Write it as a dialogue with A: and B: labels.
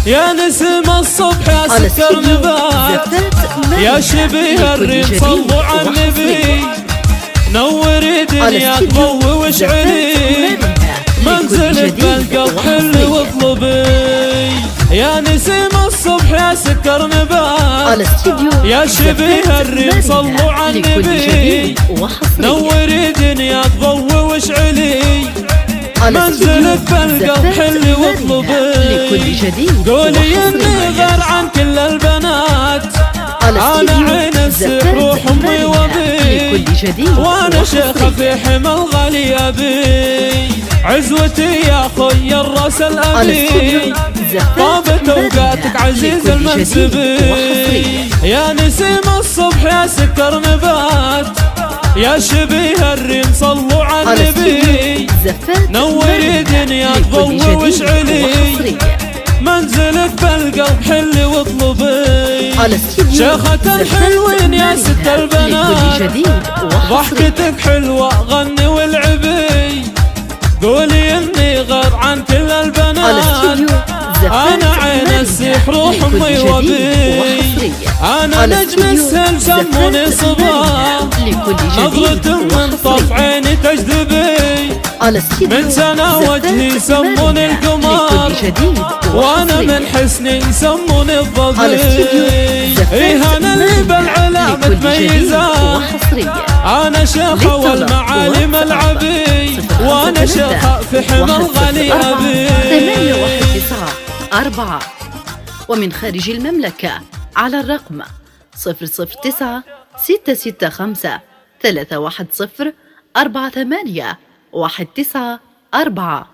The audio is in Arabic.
A: يا نسم الصبح يا سكر نبات، يا شبيه الريم صلوا على النبي، نوري دنيا تضوي واشعلي، منزلك بالقلب حل واطلبي. يا نسيم الصبح يا سكر نبات، يا شبيه الريم صلوا على النبي، نوري دنيا تضوي واشعلي، منزلك بالقلب حل واطلبي. قولي اني غير عن كل البنات، انا عين السحر روح امي وابي، وانا شيخة في حمى الغالي ابي، عزوتي يا خوي الراس الابي، طابت اوقاتك عزيز المنسبي. يا نسيم الصبح يا سكر نبات، يا شبيه الريم صلوا على النبي، نوري دنيا تضوي واشعلي، منزلك بالقلب حل واطلبي. شيخة الحلوين يا ست البنات، ضحكتك حلوة غني والعبي، قولي اني غير عن كل البنات، انا عين السحر روح امي وابي، انا نجم السهل سموني صبا، نظرة من طرف عيني تجذبي، من سنة وجهي سموني القمر، وانا من حسني سموني الظبي. ايه انا اللي بالعلا متميزة، انا شيخة والمعالم العبي، وانا شيخة في حمى الغالي ابي.
B: 819 ومن خارج المملكة على الرقم 009 665 310 48 194.